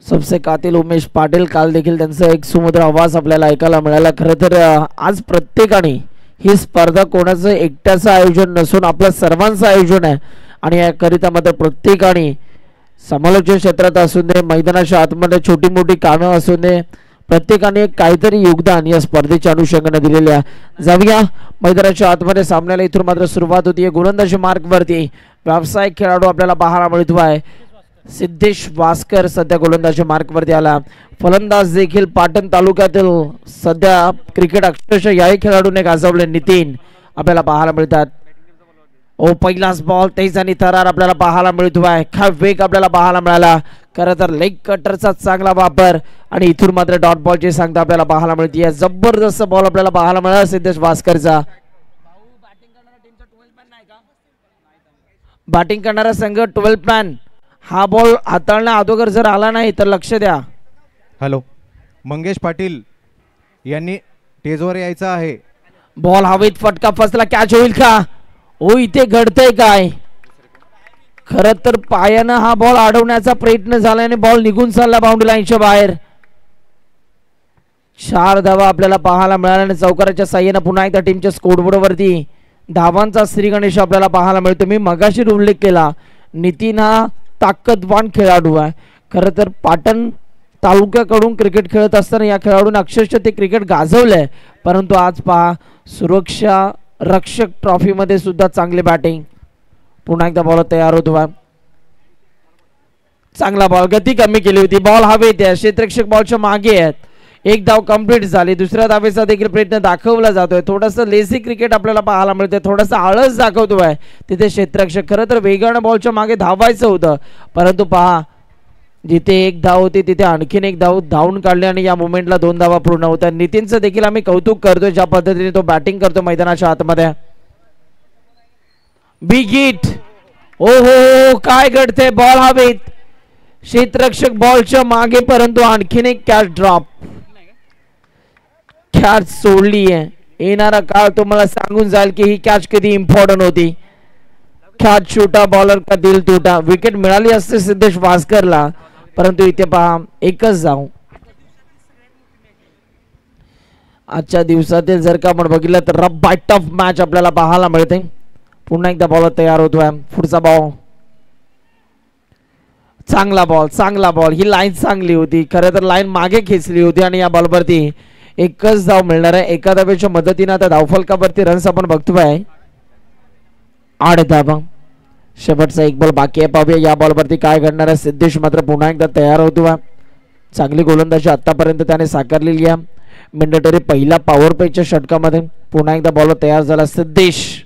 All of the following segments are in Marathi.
सबसे कातिल उमेश पाटील, काल देखील त्यांचा एक सुमधुर आवाज आपल्याला ऐकायला मिळाला. खरं तर आज प्रत्येकाने ही स्पर्धा कोणाचं एकट्याचं आयोजन नसून आपल्या सर्वांचं आयोजन आहे आणि याकरिता मात्र प्रत्येकाने समालोचन क्षेत्रात असून दे, मैदानाच्या आतमध्ये छोटी मोठी कामं असून दे, प्रत्येकाने काहीतरी योगदान या स्पर्धेच्या अनुषंगाने दिलेले आहे. जाऊया मैदानाच्या आतमध्ये सामन्याला. इथून मात्र सुरुवात होती आहे गोलंदाजी मार्कवरती. व्यावसायिक खेळाडू आपल्याला पाहायला मिळतो आहे सिद्धेश वास्कर सध्या गोलंदाजी मार्कवरती आला. फलंदाज देखील पाटण तालुक्यातील सध्या क्रिकेट अक्षरशः याही खेळाडूने गाजवले नितीन आपल्याला पाहायला मिळतात. ओ पहिलाच बॉल तेज आणि थरार आपल्याला पाहायला मिळतो आहे. काय वेग आपल्याला पाहायला मिळाला. खरं तर लेग कटरचा चांगला वापर आणि इथून मात्र डॉट बॉलची सांगता आपल्याला पाहायला मिळते. जबरदस्त बॉल आपल्याला पाहायला मिळाला सिद्धेश वास्करचा. बॅटिंग करणारा संघ 12 मॅन. हा बॉल हाताळण्या अगोदर जर आला नाही तर लक्ष द्या. हॅलो, मंगेश पाटील यांनी टेजवर यायचं आहे. बॉल हवेत फटका फसला, कॅच होईल का? ओ इथे घडतंय काय? खरं तर पायानं हा बॉल अडवण्याचा प्रयत्न झाला आणि बॉल निघून चालला बाउंड्री लाईनच्या बाहेर. 4 धावा आपल्याला पाहायला मिळाल्या आणि चौकाराच्या साह्यानं पुन्हा एकदा टीमच्या स्कोरबोर्डवरती धावांचा श्री गणेश आपल्याला पाहायला मिळतो. मी मगाशी उल्लेख केला नितीन हा ताकदवान खेळाडू आहे. खरं तर पाटण तालुक्याकडून क्रिकेट खेळत असताना या खेळाडूने अक्षरशः ते क्रिकेट गाजवलंय. परंतु आज पहा सुरक्षा रक्षक ट्रॉफी मध्ये सुद्धा चांगली बॅटिंग. पुन्हा एकदा बॉल तयार होतो. चांगला बॉल, गती कमी केली होती. बॉल हवेत आहे, क्षेत्ररक्षक बॉलच्या मागे आहेत. एक धाव कंप्लीट झाली. दुसऱ्या धावेचा देखील प्रयत्न दाखवला जातोय. थोडंसं लेझी क्रिकेट आपल्याला पाहायला मिळते, थोडासा आळस दाखवतोय तिथे क्षेत्ररक्षक. खरं तर वेगानं बॉलच्या मागे धावायचं होतं, परंतु पहा जिथे एक धाव होती तिथे आणखीन एक धाव धावून काढले आणि या मुवमेंटला 2 धावा पूर्ण होत्या. नितीनचं देखील आम्ही कौतुक करतोय ज्या पद्धतीने तो बॅटिंग करतो मैदानाच्या आतमध्ये. Big hit. ओ हो, काय घडते? बॉल हवेत, क्षेत्ररक्षक बॉलच्या मागे, परंतु आणखीन एक कॅच ड्रॉप. कॅच सोडली आहे. येणारा काळ तुम्हाला सांगून जाईल की ही कॅच किती इम्पॉर्टंट होती. कॅच छोटा, बॉलर का दिल टूटा. विकेट मिळाली असते सिद्धेश वास्करला, परंतु इथे पहा एकच धाव. आजच्या दिवसातील जर का आपण बघितलं तर रफ बाय टफ मॅच आपल्याला पाहायला मिळते. पुन्हा एकदा बॉल तयार होतोय. पुढचा बॉल, चांगला बॉल, चांगला बॉल. ही लाईन चांगली होती. खरं तर लाईन मागे खेचली होती आणि या बॉलवरती एकच धाव मिळणार आहे. एका धावेच्या मदतीने आता धावफलकावरती रन्स आपण बघतोय 8 धावा. शेवटचा एक बॉल बाकी आहे. पाहूया या बॉलवरती काय घडणार आहे. सिद्धेश मात्र पुन्हा एकदा तयार होतो. चांगली गोलंदाजी आतापर्यंत त्याने साकारलेली आहे. मिंडेटरी पहिला पॉवर प्लेच्या षटकामध्ये पुन्हा एकदा बॉल तयार झाला सिद्धेश.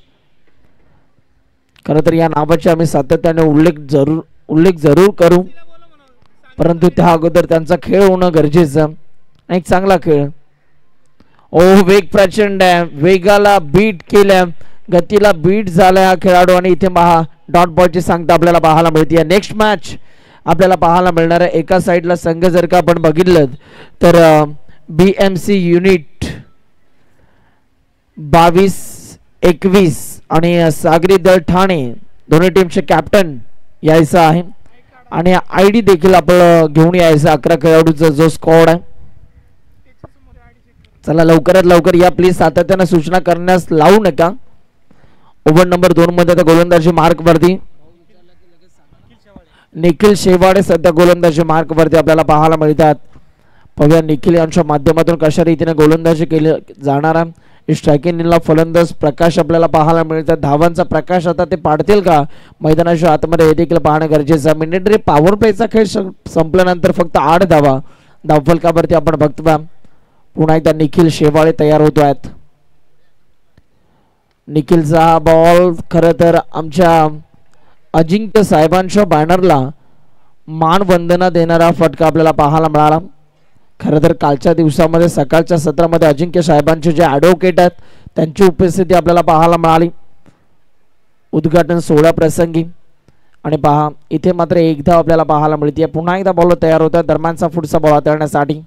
खरं तर या नावाचे आम्ही सातत्याने उल्लेख जरूर करू, परंतु त्या अगोदर त्यांचा खेळ होणं गरजेचं. एक चांगला खेळ. ओ वेग प्रचंड आहे, वेगाला बीट केल्या, गतीला बीट झाला हा खेळाडू आणि इथे पहा डॉट बॉलची सांगता आपल्याला पाहायला मिळते. नेक्स्ट मॅच आपल्याला पाहायला मिळणार आहे. एका साईडला संघ जर का आपण बघितलं तर BMC युनिट 22-21 आणि सागरी दल ठाणे दोन्ही टीमचे कॅप्टन यायचं आहे आणि ID देखील आपण घेऊन यायचं. 11 खेळाडूचा जो स्क्वॉड आहे. चला लवकरात लवकर या प्लीज, सातत्याने सूचना करण्यास लावू नका. ओव्हर नंबर 2 मध्ये गोलंदाजी मार्क वरती निखिल शेवाडे सध्या गोलंदाजी मार्क वरती आपल्याला पाहायला मिळतात. पाहूया निखिल यांच्या माध्यमातून कशा रीतीने गोलंदाजी केली जाणार आहे. स्ट्रायकिंगला फलंदाज प्रकाश आपल्याला पाहायला मिळतात. धावांचा प्रकाश आता ते पाडतील का मैदानाच्या आतमध्ये हे देखील पाहणं गरजेचं आहे. मिनिटरी पॉवर प्लेचा खेळ संपल्यानंतर फक्त 8 धावा धावफलकावरती आपण बघतो. पुन्हा एकदा निखिल शेवाळे तयार होतो आहेत. निखिलचा बॉल खरं तर आमच्या अजिंक्य साहेबांच्या बॅनरला मानवंदना देणारा फटका आपल्याला पाहायला मिळाला. खरं तर कालच्या दिवसामध्ये सकाळच्या सत्रामध्ये अजिंक्य साहेबांचे जे ॲडव्होकेट आहेत त्यांची उपस्थिती आपल्याला पाहायला मिळाली उद्घाटन सोहळ्या प्रसंगी. आणि पहा इथे मात्र एक धाव आपल्याला पाहायला मिळते. पुन्हा एकदा बॉल तयार होता. दरम्यानचा पुढचा बॉल हाताळण्यासाठी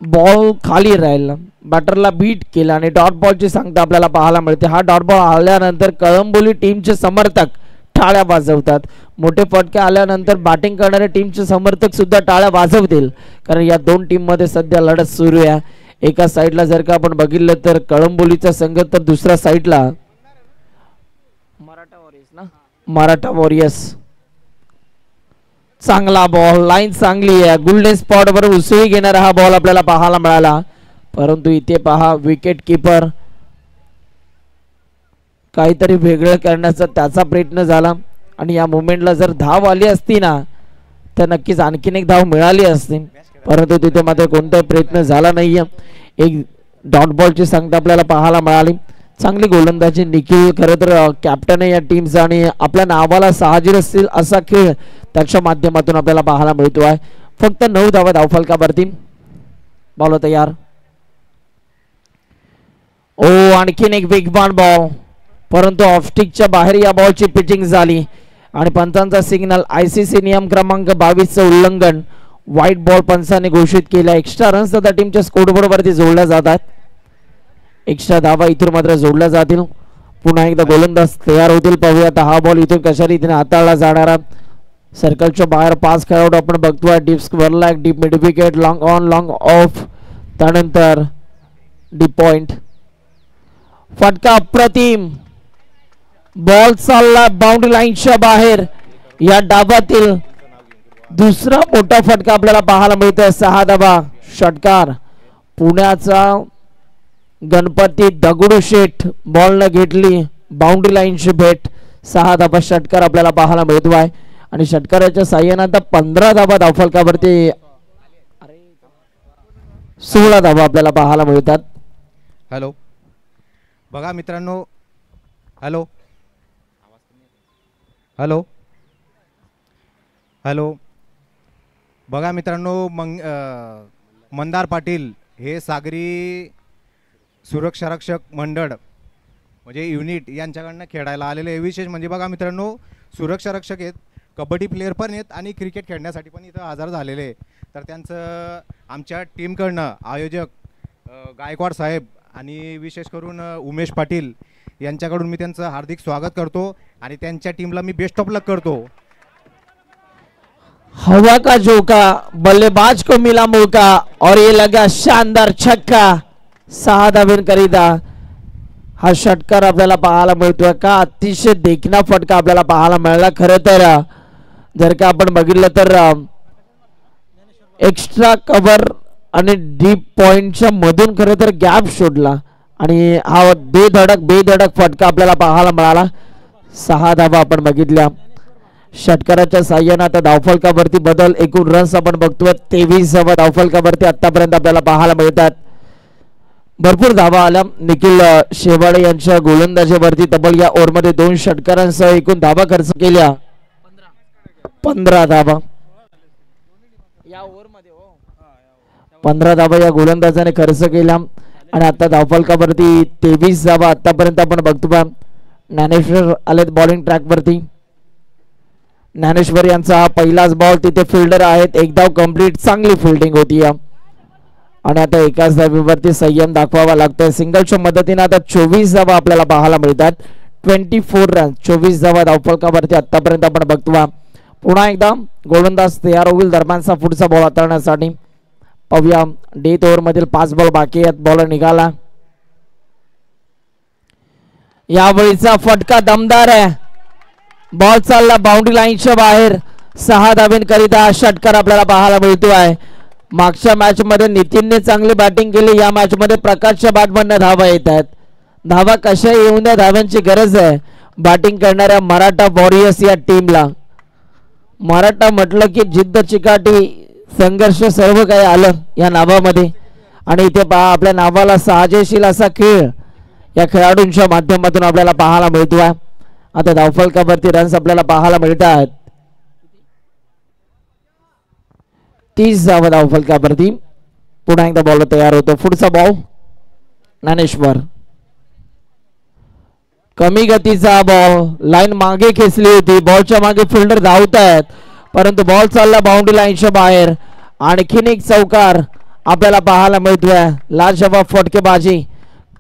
बॉल खाली राहिला, बॅटरला बीट केलं आणि डॉट बॉलची सांगता आपल्याला पाहायला मिळते. हा डॉट बॉल आल्यानंतर कळंबोली टीमचे समर्थक टाळ्या वाजवतात. मोठे फटके आल्यानंतर बॅटिंग करणारे टीमचे समर्थक सुद्धा टाळ्या वाजवतील, कारण या दोन टीम मध्ये सध्या लढत सुरू आहे. एका साईडला जर का आपण बघितलं तर कळंबोलीचा संघ, तर दुसऱ्या साईडला मराठा वॉरियर्स. चांगला बॉल, लाईन चांगली आहे, गोल्डन स्पॉट वर उसळी घेणारा हा बॉल आपल्याला पाहायला मिळाला. परंतु इथे पहा विकेट किपर काहीतरी वेगळं करण्याचा त्याचा प्रयत्न झाला आणि या मोमेंटला जर धाव आली असती ना तर नक्कीच आणखीन एक धाव मिळाली असती, परंतु तिथे मात्र कोणताही प्रयत्न झाला नाहीये. एक डॉट बॉलची सांगता आपल्याला पाहायला मिळाली. चांगली गोलंदाजी निखिल, खरं तर कॅप्टन आहे या टीमचा आणि आपल्या नावाला साहजिक असतील असा खेळ त्याच्या माध्यमातून आपल्याला पाहायला मिळतो आहे. फक्त 9 धावा धावफलकावरती. बॉल तयार. ओ आणखीन एक वेगवान बॉल, परंतु ऑफस्टिकच्या बाहेर या बॉलची पिचिंग झाली आणि पंचांचा सिग्नल. ICC नियम क्रमांक 22 चं उल्लंघन. व्हाईट बॉल पंचाने घोषित केला. एक्स्ट्रा रन्स आता टीमच्या स्कोरबोर्ड वरती जोडल्या जातात. एक्स्ट्रा धावा इथून मात्र जोडल्या जातील. पुन्हा एकदा गोलंदाज तयार होतील. पाहूया हा बॉल इथून कशा रीतीने हाताळला जाणारा. सर्कलच्या बाहेर 5 खेळाडू आपण बघतोय. डीप स्क्वेअरला एक deep mid wicket, long on long of, त्यानंतर डीप पॉइंट. फटका अप्रतिम. बॉल चालला बाउंड्री लाईनच्या बाहेर. या डावातील दुसरा मोठा फटका आपल्याला पाहायला मिळतोय. 6 धावा. षटकार. पुण्याचा गणपती दगडूशेठ बॉल न घेतली, बाउंड्री लाईनची भेट. 6 धावा षटकार आपल्याला पाहायला मिळतोय आणि षटकाराच्या साह्याने आता 15 धावा धावफलकावरती 16 धावा आपल्याला पाहायला मिळतात. हॅलो बघा मित्रांनो, हॅलो हॅलो हॅलो बघा मित्रांनो, मंदार पाटील हे सागरी सुरक्षा रक्षक मंडळ म्हणजे युनिट यांच्याकडनं खेळायला आलेले. विशेष म्हणजे बघा मित्रांनो, सुरक्षा रक्षक आहेत, कबड्डी प्लेयर पण आहेत आणि क्रिकेट खेळण्यासाठी पण इथं हजर झालेले. तर त्यांचं आमच्या टीमकडनं आयोजक गायकवाड साहेब आणि विशेष करून उमेश पाटील यांच्याकडून मी त्यांचं हार्दिक स्वागत करतो आणि त्यांच्या टीमला मी बेस्ट ऑफ लक करतो. हवा का झोंका, बल्लेबाज को मिला मौका और ये लगा शानदार छक्का. 6 धावेंकरिता हा षटकार आपल्याला पाहायला मिळतोय. का अतिशय देखणा फटका आपल्याला पाहायला मिळाला. खरं तर जर का आपण बघितलं तर एक्स्ट्रा कव्हर आणि डीप पॉइंटच्या मधून खरं तर गॅप शोधला आणि हा बेधडक फटका आपल्याला पाहायला मिळाला. 6 धावा आपण बघितल्या. षटकाराच्या साह्याने आता धावफलकावरती बदल. एकूण रन्स आपण बघतोय 23 धावा धावफलकावरती आतापर्यंत आपल्याला पाहायला मिळतात. भरपूर धावा आल्या निखिल शेवाळे यांच्या गोलंदाजीवरती. तब्बल या ओव्हरमध्ये 2 षटकारांसह एकूण धावा खर्च केल्या 15 धावा. 15 धावा या गोलंदाजाने खर्च केल्या आणि आता धावफलकावरती 23 धावा आतापर्यंत आपण बघतो. ज्ञानेश्वर आलेत बॉलिंग ट्रॅक वरती. ज्ञानेश्वर यांचा हा पहिलाच बॉल. तिथे फिल्डर आहेत. एक धाव कंप्लीट. चांगली फिल्डिंग होती आणि आता एकाच धावेवरती संयम दाखवावा लागतोय. सिंगलच्या मदतीने आता 24 धावा आपल्याला पाहायला मिळतात. 24 रन, 24 धावा धावफलकावरती आतापर्यंत आपण बघतो. पुन्हा एकदा गोलंदाज तयार होईल दरम्यानचा पुढचा बॉल हाताळण्यासाठी. पाहूया डेथ ओव्हर मधील 5 बॉल बाकी आहेत. बॉलर निघाला. यावेळीचा फटका दमदार आहे. बॉल चालला बाउंड्री लाईनच्या बाहेर. 6 धावेंकरिता षटकार आपल्याला पाहायला मिळतो आहे. मागच्या मॅच मध्ये नितीनने चांगली बॅटिंग केली. या मॅच मध्ये प्रकाशच्या बॅटमधून धावा येत आहेत. धावा कशा येऊन द्या, धाव्यांची गरज आहे बॅटिंग करणाऱ्या मराठा वॉरियर्स या टीमला. मराठा म्हटलं की जिद्द, चिकाटी, संघर्ष सर्व काही आलं या नावामध्ये आणि इथे पहा आपल्या नावाला साजेशील असा खेळ या खेळाडूंच्या माध्यमातून आपल्याला पाहायला मिळतो आहे. आता धावफलकावरती रन्स आपल्याला पाहायला मिळतात 30 धावा धावफलकावरती. पुन्हा एकदा बॉल तयार होतो. पुढचा बॉल ज्ञानेश्वर. कमी गतीचा बॉल. लाईन मागे खेचली होती. बॉलच्या मागे फिल्डर धावत आहेत परंतु बॉल चालला बाउंड्री लाईनच्या बाहेर. आणखीन एक चौकार आपल्याला पाहायला मिळतोय. लाजवाब फटकेबाजी.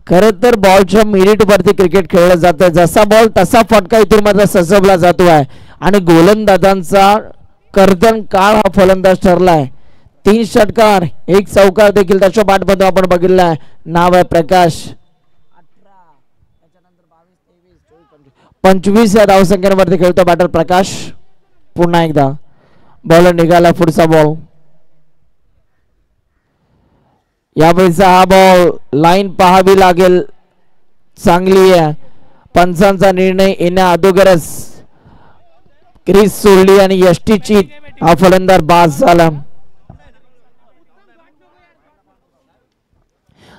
खरं तर बॉलच्या मिनिट वरती क्रिकेट खेळलं जातं. जसा बॉल तसा फटका इथून मात्र सजवला जातोय आणि गोलंदाजांचा कर्दन काळ हा फलंदाज ठरलाय. 3 षटकार 1 चौकार देखील त्याच्या बॅटमध्ये आपण बघितलाय. नाव आहे प्रकाश. 25 या धावसंख्येवरती खेळतो बॅटर प्रकाश. पुन्हा एकदा बॉलर निघाला. पुढचा बॉल. यावेळीचा हा बॉल लाईन पाहावी लागेल. चांगली आहे. पंचांचा निर्णय येण्या अगोदरच क्रीज सोडली आणि यष्टीची हा फलंदाज बाद झाला.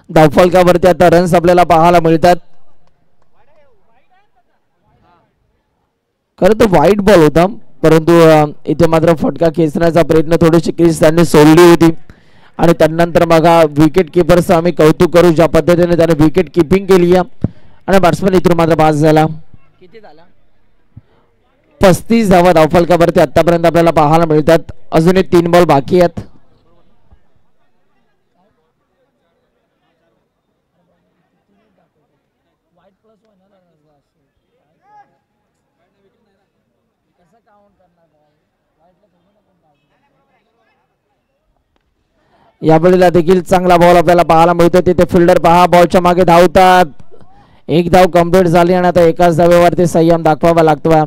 धावफलकावरती आता रन्स आपल्याला पाहायला मिळतात. खरं तर वाईट बॉल होता, परंतु इथे मात्र फटका खेचण्याचा प्रयत्न थोडीशी क्रीज त्यांनी सोडली होती आणि त्यानंतर बघा विकेट किपरचं आम्ही कौतुक करू ज्या पद्धतीने त्याने विकेट किपिंग केली आणि बॅट्समॅन इथून मात्र बाद झाला. किती झाला? 35 धावा धावफलकावरती आतापर्यंत आपल्याला पाहायला मिळतात. अजूनही 3 बॉल बाकी आहेत. यावेळेला देखील चांगला बॉल आपल्याला पाहायला मिळतो. तिथे फिल्डर पहा बॉलच्या मागे धावतात. 1 धाव कंप्लीट झाली आणि आता एकाच धावेवरती संयम दाखवावा लागतो.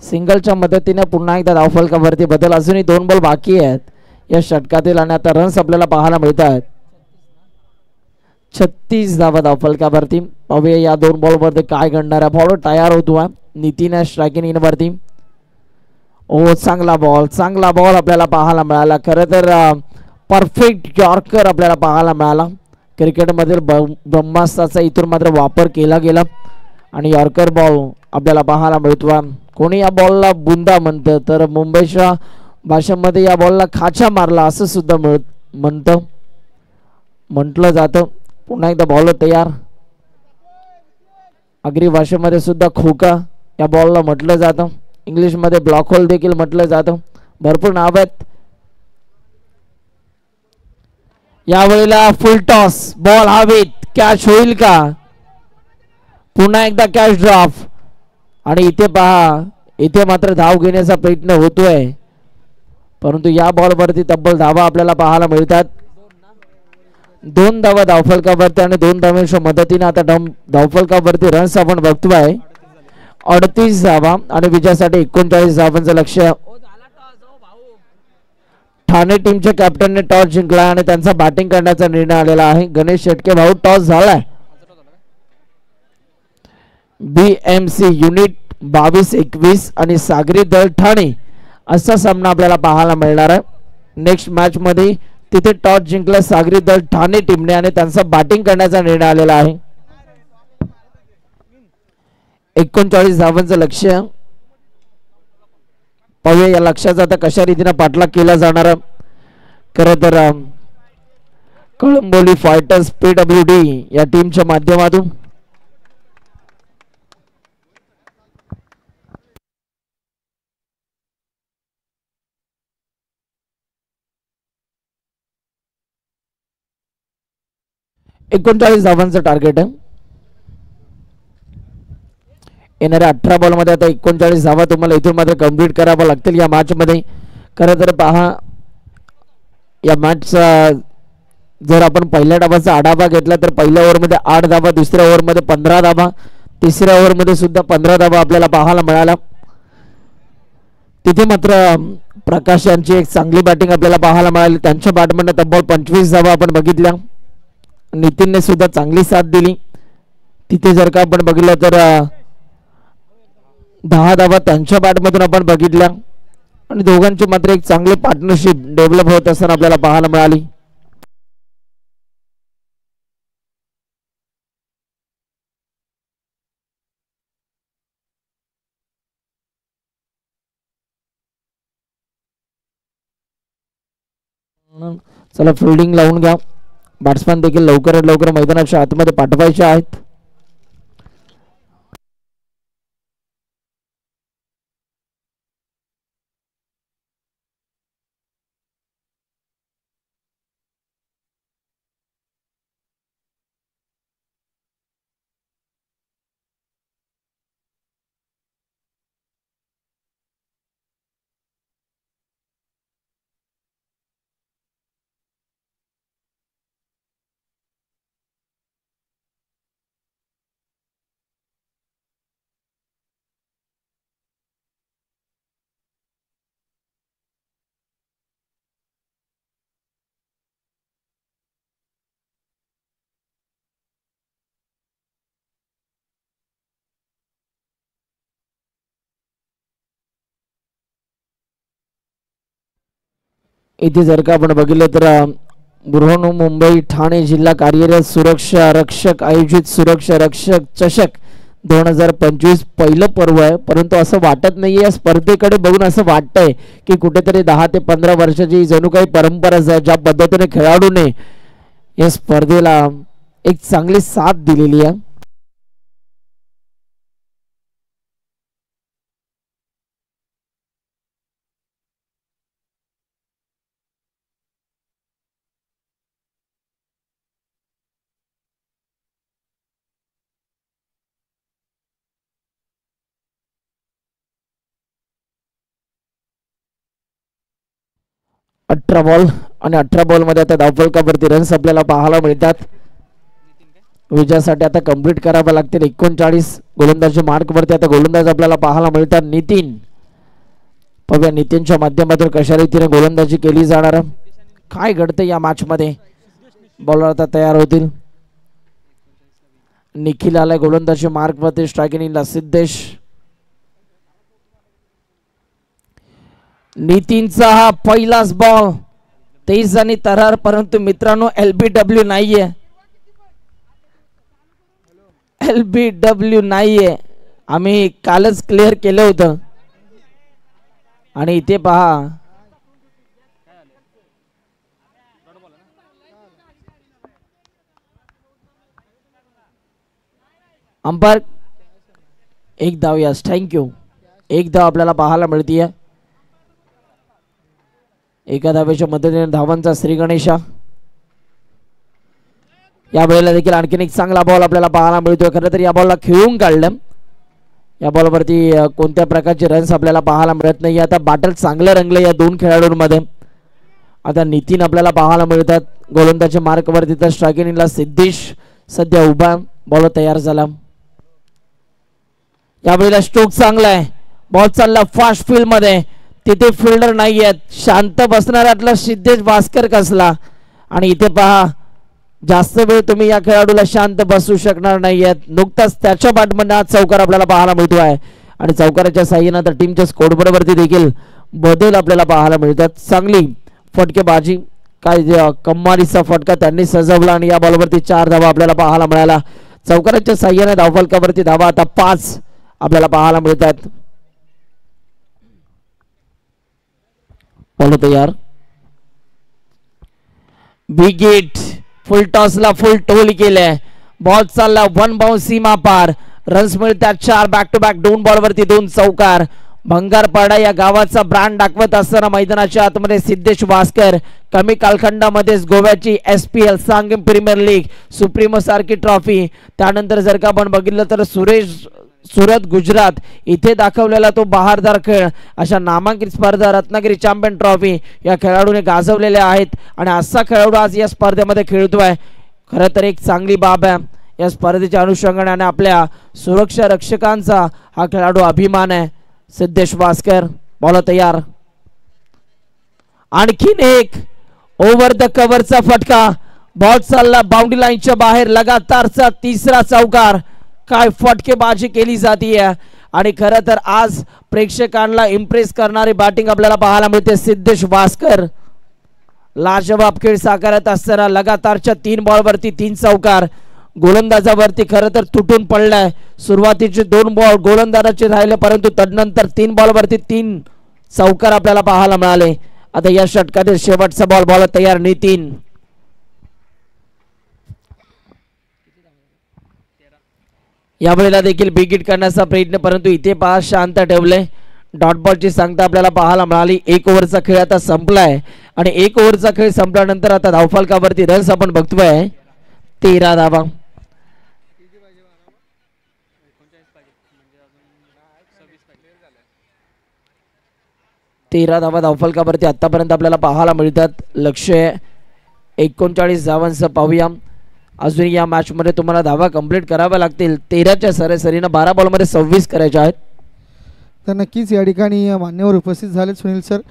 सिंगलच्या मदतीने पुन्हा एकदा धावफलकावरती बदल. अजूनही 2 बॉल बाकी आहेत या षटकातील आणि आता रन्स आपल्याला पाहायला मिळतात. 36 धावा धावफलकावरती. पाहूया या 2 बॉल वरती काय घडणार आहे. बॉल तयार होतो नितीन स्ट्रायकिंग इन वरती. ओ चांगला बॉल आपल्याला पाहायला मिळाला. खरं तर परफेक्ट यॉर्कर आपल्याला पाहायला मिळाला. क्रिकेटमधील ब्रह्मास्त्राचा इथून मात्र वापर केला गेला आणि यॉर्कर बॉल आपल्याला पाहायला मिळतो. कोणी या बॉलला बुंदा म्हणतं तर मुंबईच्या भाषेमध्ये या बॉलला खाचा मारला असं सुद्धा म्हटलं जातं. पुन्हा एकदा बॉल तयार. आगरी भाषेमध्ये सुद्धा खोका या बॉलला म्हटलं जातं. इंग्लिशमध्ये ब्लॉक होल देखील म्हटलं जातं. भरपूर नाव आहेत. यावेळेला फुल टॉस. बॉल हवेत. कॅच होईल का? पुन्हा एकदा कॅच ड्रॉप आणि इथे पहा इथे मात्र धाव घेण्याचा प्रयत्न होतोय, परंतु या बॉलवरती तब्बल धावा आपल्याला पाहायला मिळतात. 2 धावा धावफलकावरती आणि 2 धावांच्या मदतीने आता धावफलकावरती रन्स आपण बघतोय. 38 धावा आणि विजयासाठी 39 धावांचं लक्ष्य. ठाणे टीमच्या कॅप्टनने टॉस जिंकला आणि त्यांचा बॅटिंग करण्याचा निर्णय आलेला आहे. गणेश शेटके भाऊ टॉस झालाय. BMC युनिट 22-21 आणि सागरी दल ठाणे असा सामना आपल्याला पाहायला मिळणार आहे. नेक्स्ट मॅच मध्ये तिथे टॉस जिंकला सागरी दल ठाणे टीमने आणि त्यांचा बॅटिंग करण्याचा निर्णय आलेला आहे. 39 धावांचं लक्ष्य. पाहूया या लक्ष्याचा आता कशा रीतीने पाठलाग केला जाणार. खरं तर कळंबोली फायटर्स PWD या टीमच्या माध्यमातून एकोणचाळीस धावांचं टार्गेट आहे. येणाऱ्या 18 बॉल मध्ये आता 39 धावा तुम्हाला इथून मात्र कंप्लीट करावं लागतील या मॅच मध्ये. खरं तर पहा या मॅचचा जर आपण पहिल्या डावाचा आढावा घेतला तर पहिल्या ओव्हरमध्ये 8 धावा, दुसऱ्या ओव्हरमध्ये 15 धावा, तिसऱ्या ओव्हरमध्ये सुद्धा 15 धावा आपल्याला पाहायला मिळाला. तिथे मात्र प्रकाश यांची एक चांगली बॅटिंग आपल्याला पाहायला मिळाली. त्यांच्या बॅटमधून तब्बल 25 धावा आपण बघितल्या. नितीनने सुद्धा चांगली साथ दिली. तिथे जर का आपण बघितलं तर 10 धावा त्यांच्या बॅटमधून आपण बघितल्या आणि दोघांची मात्र एक चांगली पार्टनरशिप डेव्हलप होत असताना आपल्याला पाहायला मिळाली. चला फिल्डिंग लावून घ्या. बॅट्समॅन देखील लवकरात लवकर मैदानाच्या आतमध्ये पाठवायचे आहेत. इथे जर का आपण बघितलं तर बृहन्मुंबई ठाणे जिल्हा कार्यरत सुरक्षा रक्षक आयोजित सुरक्षा रक्षक चषक 2025 पहिलं पर्व आहे, परंतु असं वाटत नाही या स्पर्धेकडे बघून असं वाटतंय की कुठेतरी 10 ते 15 वर्षाची जणू काही परंपराच आहे. ज्या पद्धतीने खेळाडूने या स्पर्धेला एक चांगली साथ दिलेली आहे. अठरा बॉल आणि 18 बॉल मध्ये आता धावफलकावरती रन्स आपल्याला पाहायला मिळतात. विजयासाठी आता कंप्लीट करावं लागतील 39 गोलंदाजी मार्क वरती आता गोलंदाज आपल्याला पाहायला मिळतात. नितीन पाहूया नितीनच्या माध्यमातून कशा रीतीने गोलंदाजी केली जाणार, काय घडतं या मॅच मध्ये. बॉलर आता तयार होतील. निखिल आलाय गोलंदाजी मार्क वरती. स्ट्रायकिंगला सिद्धेश. नितीनचा हा पहिलाच बॉल 23 आणि तरार, परंतु मित्रांनो LBW नाहीये. LBW नाहीये, आम्ही कालच क्लिअर केलं होतं. आणि इथे पहा अंपायर एक धाव. Yes, thank you. एक धाव आपल्याला पाहायला मिळतीये. एका धावेच्या मदतीने धावांचा श्री गणेशा. या वेळेला देखील आणखीन एक चांगला बॉल आपल्याला पाहायला मिळतोय. खरं तर या बॉलला खेळून काढलं. या बॉलवरती कोणत्या प्रकारचे रन्स आपल्याला पाहायला मिळत नाही. आता बॅटल चांगलं रंगलं या दोन खेळाडूंमध्ये. आता नितीन आपल्याला पाहायला मिळतात गोलंदाजी मार्कवरती. तर स्ट्रायकिंगला सिद्धेश सध्या उभा. बॉल तयार झाला. या वेळेला स्ट्रोक चांगला आहे. बॉल चालला फास्ट फील्ड मध्ये. तिथे फिल्डर नाही आहेत. शांत बसणाऱ्यातला सिद्धेश भास्कर कसला. आणि इथे पहा जास्त वेळ तुम्ही या खेळाडूला शांत बसू शकणार नाही आहेत. नुकताच त्याच्या बॅटमध्ये आज चौकार आपल्याला पाहायला मिळतो आहे. आणि चौकाराच्या साह्याने तर टीमच्या स्कोरबोर्डवरती देखील बदल आपल्याला पाहायला मिळतात. चांगली फटकेबाजी, काय कम्मारीचा फटका त्यांनी सजवला. आणि या बॉलवरती 4 धावा आपल्याला पाहायला मिळाला. चौकाराच्या साह्याने धावफलकावरती धावा आता 5 आपल्याला पाहायला मिळतात. बॉल तयार. Big hit. फुल टॉसला फुल टोल केले. बॉल चालला 1 बाउंस सीमा पार. रन्स मिळतात 4 बॅक टू बॅक. 2 बॉलवरती 2 चौकार. भंगारपाडा या गावाचा ब्रँड दाखवत असताना मैदानाच्या आतमध्ये सिद्धेश भास्कर. कमी कालखंडामध्येच गोव्याची SPL सांगम प्रीमियर लीग सुप्रीमो सारखी ट्रॉफी. त्यानंतर जर का आपण बघितलं तर सुरत गुजरात इथे दाखवलेला तो बहारदार खेळ. अशा नामांकित स्पर्धा रत्नागिरी चॅम्पियन ट्रॉफी या खेळाडूने गाजवलेल्या आहेत. आणि असा खेळाडू आज या स्पर्धेमध्ये खेळतोय. खरं तर एक चांगली बाब आहे या स्पर्धेच्या अनुषंगाने. आणि आपल्या सुरक्षा रक्षकांचा हा खेळाडू अभिमान आहे. सिद्धेश भास्कर. बॉल तयार. आणखीन एक ओव्हर द कव्हरचा फटका. बॉल चालला बाउंड्री लाईनच्या बाहेर. लगातारचा 3रा चौकार. काय फटकेबाजी केली जाते. आणि खरं तर आज प्रेक्षकांना इम्प्रेस करणारी बॅटिंग आपल्याला पाहायला मिळते. सिद्धेश भास्कर लाजवाब खेळ साकारत असताना लगातारच्या 3 बॉलवरती 3 चौकार. गोलंदाजावरती खरं तर तुटून पडलाय. सुरुवातीचे 2 बॉल गोलंदाजाचे राहिले, परंतु तदनंतर 3 बॉलवरती 3 चौकार आपल्याला पाहायला मिळाले. आता या षटकातील शेवटचा बॉल तयार. नितीन. या वेळेला देखील बिग हिट करण्याचा प्रयत्न, परंतु इथे पहा शांत ठेवले. डॉट बॉलची सांगता आपल्याला पाहायला मिळाली. 1 ओव्हरचा खेळ आता संपलाय. आणि 1 ओव्हरचा खेळ संपल्यानंतर आता धावफलकावरती रन्स आपण बघतोय 13 धावा. धावफलकावरती आतापर्यंत आपल्याला पाहायला मिळतात. लक्ष्य 39 धावांचं पाहूया. अजून या मॅच मध्ये तुम्हाला धावा कंप्लीट कराव्या लागतील. 13च्या सरासरीने 12 बॉलमध्ये 26 करायच्या आहेत. तर नक्कीच या ठिकाणी मान्यवर उपस्थित झाले. सुनील सर,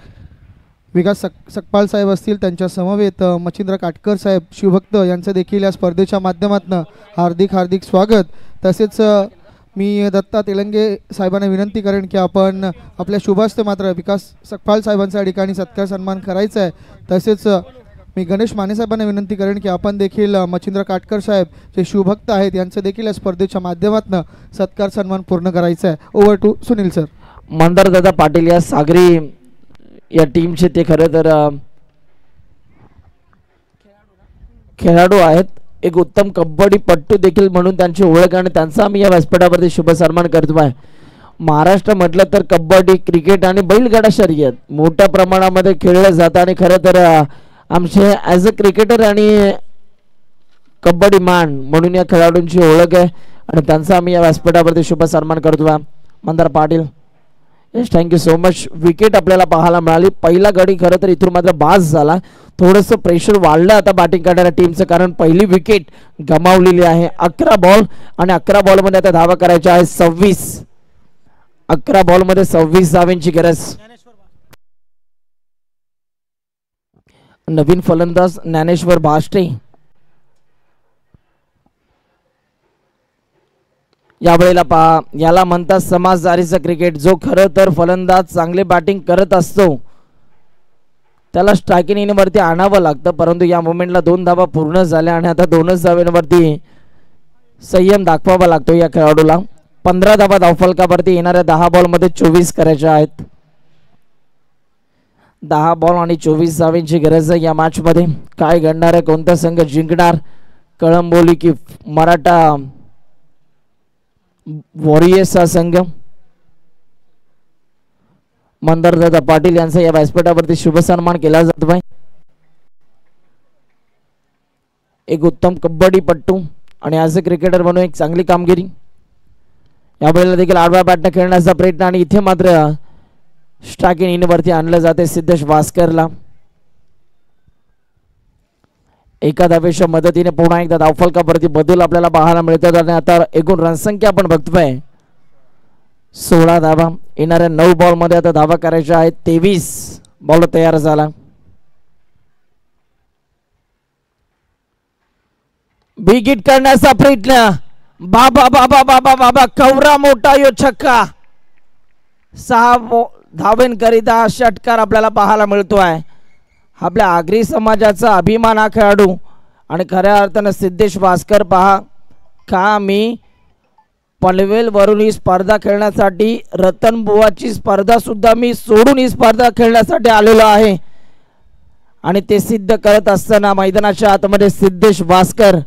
विकास सकपाल साहेब असतील, त्यांच्या समवेत मच्छिंद्र काटकर साहेब शिवभक्त यांचं देखील या स्पर्धेच्या माध्यमातून हार्दिक स्वागत. तसेच मी दत्ता तेलंगे साहेबांना विनंती करेन की आपण आपल्या शुभास्ते मात्र विकास सकपाल साहेबांचा या ठिकाणी सत्कार सन्मान करायचा आहे. तसेच मी गणेश माने साहेबांना विनंती करेन की आपण देखील मच्छिंद्र काटकर साहेब जे शिवभक्त आहेत यांचं देखील या स्पर्धेच्या माध्यमातून सत्कार सन्मान पूर्ण करायचा आहे. Over to Sunil sir. Mandar Dada Patil या सागरी या टीमचे ते खरं तर खेळाडू आहेत. एक उत्तम कबड्डीपट्टू देखील म्हणून त्यांची ओळख आणि त्यांचा आम्ही या व्यासपीठावरती शुभ सन्मान करतो आहे. महाराष्ट्र म्हटलं तर कबड्डी, क्रिकेट आणि बैलगाडा शर्यत मोठ्या प्रमाणामध्ये खेळलं जातं आणि खरं तर आमचे ॲज अ क्रिकेटर आणि कबड्डी मान म्हणून या खेळाडूंची ओळख आहे आणि त्यांचा आम्ही या व्यासपीठावरती शुभ सन्मान करतो आहे. Mandar Patil, yes thank you so much. Wicket आपल्याला पाहायला मिळाली. पहिला गडी खरं तर इथून मात्र बास झाला. थोडंसं प्रेशर वाढलं आता बॅटिंग करणाऱ्या टीमचं, कारण पहिली विकेट गमावलेली आहे. 11 बॉल आणि 11 बॉलमध्ये आता धावा करायच्या आहे 26. 11 बॉलमध्ये 26 धावांची गरज. नवीन फलंदाज ज्ञानेश्वर भाष्टे. यावेळेला पहा, याला म्हणतात समाजदारीचं क्रिकेट. जो खरं तर फलंदाज चांगले बॅटिंग करत असतो त्याला स्ट्रायकिंग इनवरती आणावं लागतं, परंतु या मोमेंटला 2 धावा पूर्ण झाल्या आणि आता 2च धावांवरती संयम दाखवावा लागतो या खेळाडूला. 15 धावा धावफलकावरती येणाऱ्या 10 बॉलमध्ये 24 करायच्या आहेत. 10 बॉल आणि 24 धावांची गरज आहे या मॅच मध्ये. काय घडणार आहे, कोणता संघ जिंकणार, कळंबोली की मराठा वॉरियर्स हा संघ. मंदारदादा पाटील यांचा या व्यासपीठावरती शुभ सन्मान केला जातो आहे. एक उत्तम कबड्डीपट्टू आणि ॲज अ क्रिकेटर म्हणून एक चांगली कामगिरी. यावेळेला देखील आडव्या बॅटने खेळण्याचा प्रयत्न आणि इथे मात्र स्ट्रायकिंग इनवरती आणलं जाते सिद्धेश भास्करला. एका धावेच्या मदतीने पुन्हा एकदा धावफलकावरती बदल आपल्याला पाहायला मिळतात आणि आता एकूण रनसंख्या आपण बघतोय 16 धावा. येणाऱ्या 9 बॉल मध्ये आता धावा करायच्या आहेत. 23 बॉल तयार झाला. विकेट करण्याचा प्रयत्न. बाबा बाबा बाबा बाबा कवरा मोठा यो छक्का. 6 धावेंकरिता षटकार आपल्याला पाहायला मिळतो आहे. आपल्या आगरी समाजाचा अभिमान हा खेळाडू आणि खऱ्या अर्थानं सिद्धेश भास्कर. पहा का मी पनवेल वरून ही स्पर्धा खेळण्यासाठी, रतनबुवाची स्पर्धा सुद्धा मी सोडून ही स्पर्धा खेळण्यासाठी आलेलो आहे आणि ते सिद्ध करत असताना मैदानाच्या आतमध्ये सिद्धेश भास्कर.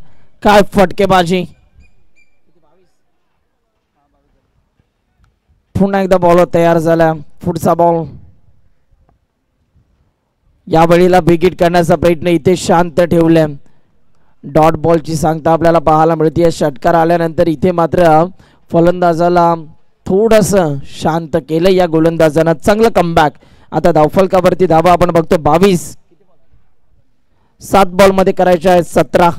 काय फटकेबाजी. पुन्हा एकदा बॉल तयार झाला. पुढचा बॉल. यावेळेला विकेट करण्याचा प्रयत्न इथे शांत ठेवले. डॉट बॉलची सांगता आपल्याला पाहायला मिळते. षटकार आल्यानंतर इथे मात्र फलंदाजाला थोडंसं शांत केलं या गोलंदाजानं. चांगलं कमबॅक. आता धावफलकावरती धावा आपण बघतो 22. 7 बॉल मध्ये करायच्या आहेत 17.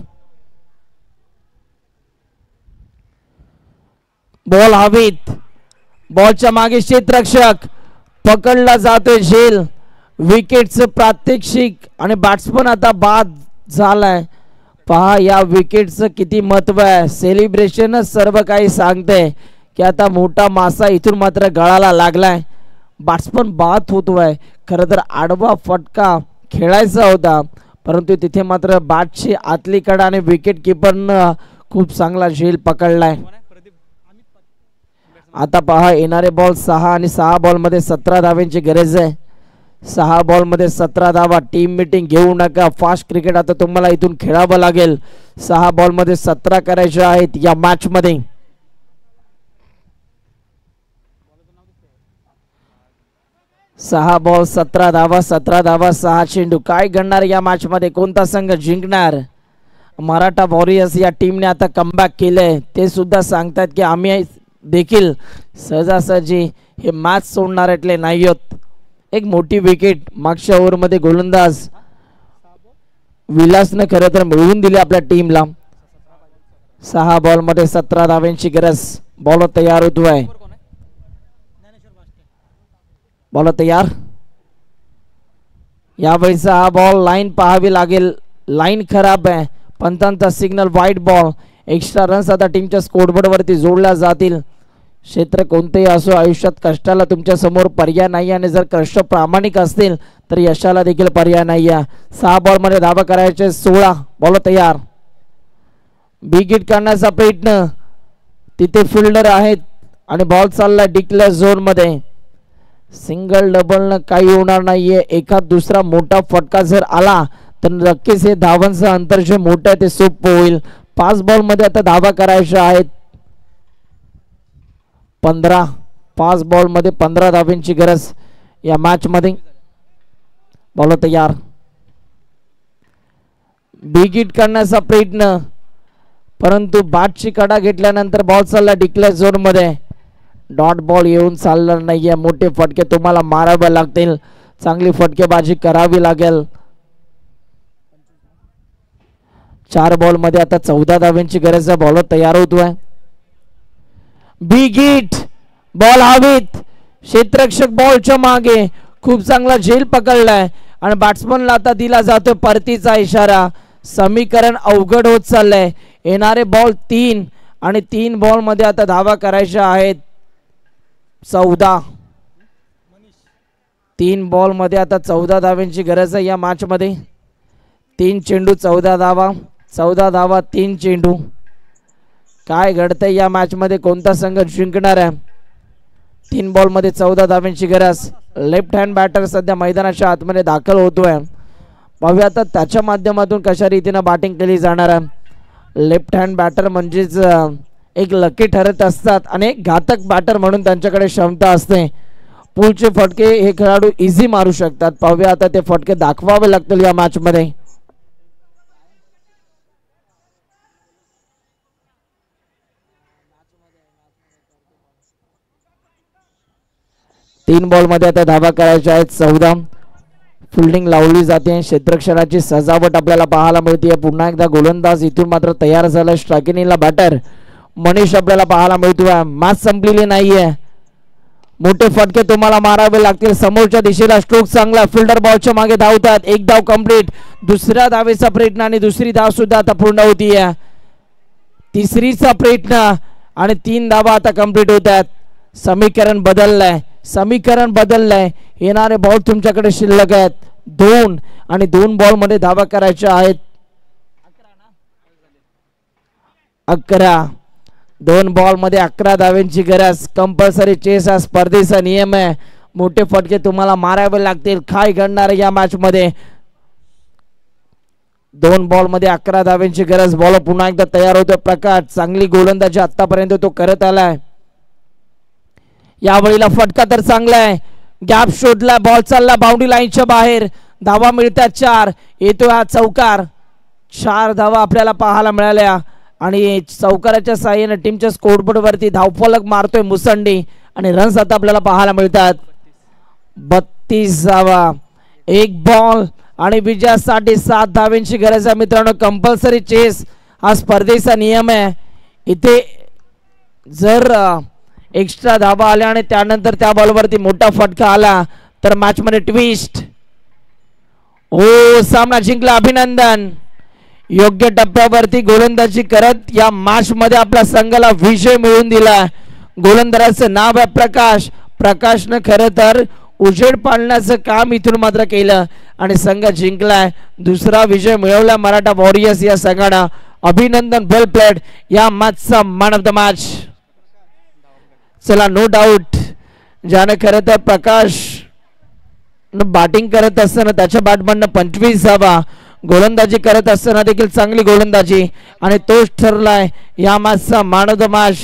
बॉल हवेत. बॉलच्या मागे क्षेत्ररक्षक पकडला जातोय झेल. विकेटचं प्रात्यक्षिक आणि बॅट्समन आता बाद झालाय. पहा या विकेटचं किती महत्व आहे. सेलिब्रेशनच सर्व काही सांगते की आता मोठा मासा इथून मात्र गळाला लागलाय. बॅट्समन बाद होतोय. खरं तर आडवा फटका खेळायचा होता, परंतु तिथे मात्र बॅटची आतली कडा आणि विकेट किपरनं खूप चांगला झेल पकडलाय. आता पहा येणारे बॉल 6 आणि 6 बॉल मध्ये 17 धावांची गरज आहे. 6 बॉल मध्ये 17 धावा. टीम मीटिंग घेऊ नका. फास्ट क्रिकेट आता तुम्हाला इथून खेळावं लागेल. 6 बॉल मध्ये 17 करायचे आहेत या मॅच मध्ये. सहा बॉल 17 धावा. 17 धावा 6 चेंडू. काय घडणार या मॅच मध्ये, कोणता संघ जिंकणार. मराठा वॉरियर्स या टीमने आता कमबॅक केलंय. ते सुद्धा सांगतात की आम्ही देखील सहजासहजी हे मॅच सोडणाऱ्यातले नाही आहोत. एक मोठी विकेट मागच्या ओव्हरमध्ये गोलंदाज विलासने खरं तर मिळवून दिली आपल्या टीमला. 6 बॉल मध्ये 17 धावांची गरज. बॉल तयार होतोय. बॉल तयार. यावेळीचा हा बॉल लाईन पाहावी लागेल. लाईन खराब आहे. पंतांचा सिग्नल वाईट बॉल. एक्स्ट्रा रन्स आता टीमच्या स्कोरबोर्ड वरती जोडल्या जातील. क्षेत्र कोणतेही असो, आयुष्यात कष्टाला तुमच्या समोर पर्याय नाही आणि जर कष्ट प्रामाणिक असतील तर यशाला देखील पर्याय नाही आहे. 6 बॉलमध्ये धावा करायचे 16. बॉल तयार. बिग हिट करण्याचा प्रयत्न, तिथे फिल्डर आहेत आणि बॉल चालला डिक्लेअर झोन मध्ये. सिंगल डबल न काही होणार नाहीये. एखाद दुसरा मोठा फटका जर आला तर नक्कीच हे धावांचं अंतर जे मोठं आहे ते सोपं होईल. 5 बॉल मध्ये आता धावा करायच्या आहेत 15. 5 बॉल मध्ये 15 धावांची गरज या मॅच मध्ये. बॉल तयार. बिग हिट करण्याचा प्रयत्न, परंतु बॅटची कडा घेतल्यानंतर बॉल चालला डिक्लेअर झोन मध्ये. डॉट बॉल येऊन चालणार नाहीये. मोठे फटके तुम्हाला मारावे लागतील. चांगली फटकेबाजी करावी लागेल. 4 बॉल मध्ये आता 14 धावांची गरज आहे. बॉल तयार होतोय. Big hit. बॉल हवेत. क्षेत्ररक्षक बॉलच्या मागे खूप चांगला झेल पकडलाय आणि बॅट्समनला आता दिला जातोय परतीचा इशारा. समीकरण अवघड होत चाललंय. येणारे बॉल 3 आणि 3 बॉल मध्ये आता धावा करायच्या आहेत 14. 3 बॉल मध्ये आता 14 धावांची गरज आहे या मॅच मध्ये. 3 चेंडू 14 धावा. 14 धावा 3 चेंडू. काय घडतंय या मॅच मध्ये, कोणता संघ जिंकणार आहे? 3 बॉल मध्ये 14 धावांची गरज. लेफ्ट हँड बॅटर सध्या मैदानाच्या आतमध्ये दाखल होतोय. पाहूया आता त्याच्या माध्यमातून कशा रीतीने बॅटिंग केली जाणार आहे. लेफ्ट हँड बॅटर म्हणजेच एक लकी ठरत असतात आणि एक घातक बॅटर म्हणून त्यांच्याकडे क्षमता असते. पुलचे फटके हे खेळाडू इझी मारू शकतात. पाहूया आता ते फटके दाखवावे लागतील या मॅच मध्ये. तीन बॉल मध्ये आता धावा करायच्या आहेत 14. फिल्डिंग लावली जाते. क्षेत्ररक्षणाची सजावट आपल्याला पाहायला मिळते. पुन्हा एकदा गोलंदाज इथून मात्र तयार झाला. स्ट्रायकिंगला बॅटर मनीष आपल्याला पाहायला मिळतोय. मॅच संपलेली नाहीये. मोठे फटके तुम्हाला मारावे लागतील. समोरच्या दिशेला स्ट्रोक चांगला. फिल्डर बॉलच्या मागे धावतात. एक धाव कंप्लीट. दुसऱ्या धावेचा प्रयत्न आणि दुसरी धाव सुद्धा आता पूर्ण होतीये. तिसरीचा प्रयत्न आणि 3 धावा आता कंप्लीट होत आहेत. समीकरण बदललंय. समीकरण बदललंय. येणारे बॉल तुमच्याकडे शिल्लक आहेत 2 आणि 2 बॉल मध्ये धावा करायच्या आहेत 11. 2 बॉल मध्ये 11 धावांची गरज. कंपल्सरी चेस हा स्पर्धेचा नियम आहे. मोठे फटके तुम्हाला मारावे लागतील. काय घडणार या मॅच मध्ये? 2 बॉल मध्ये 11 धावांची गरज. बॉल पुन्हा एकदा तयार होतो. प्रकाश चांगली गोलंदाजी आतापर्यंत तो करत आलाय. यावेळीला फटका तर चांगला आहे. गॅप शोधला. बॉल चालला बाउंड्री लाईनच्या बाहेर. धावा मिळतात 4. येतो हा चौकार. 4 धावा आपल्याला पाहायला मिळाल्या आणि चौकाराच्या साहाय्याने टीमच्या स्कोरबोर्ड वरती धावफलक मारतोय मुसंडी आणि रन्स आता आपल्याला पाहायला मिळतात 32 धावा. 1 बॉल आणि विजयासाठी 7 धावांची गरज आहे मित्रांनो. कंपल्सरी चेस हा स्पर्धेचा नियम आहे. इथे जर एक्स्ट्रा धावा आल्या आणि त्यानंतर त्या बॉलवरती मोठा फटका आला तर मॅच मध्ये ट्विस्ट. हो, सामना जिंकला. अभिनंदन. योग्य टप्प्यावरती गोलंदाजी करत या मॅच मध्ये आपल्या संघाला विजय मिळवून दिला. गोलंदाजाचं नाव आहे प्रकाश. प्रकाशनं खरं तर उजेड पाडण्याचं काम इथून मात्र केलं आणि संघ जिंकलाय. दुसरा विजय मिळवला मराठा वॉरियर्स या संघानं. अभिनंदन. वेल प्लेड. या मॅचचा मॅन ऑफ द मॅच. चला, नो डाऊट ज्याने खरं तर प्रकाश बॅटिंग करत असताना त्याच्या बॅटमधनं 25 धावा, गोलंदाजी करत असताना देखील चांगली गोलंदाजी आणि तोच ठरलाय या मॅचचा मॅन ऑफ द मॅच.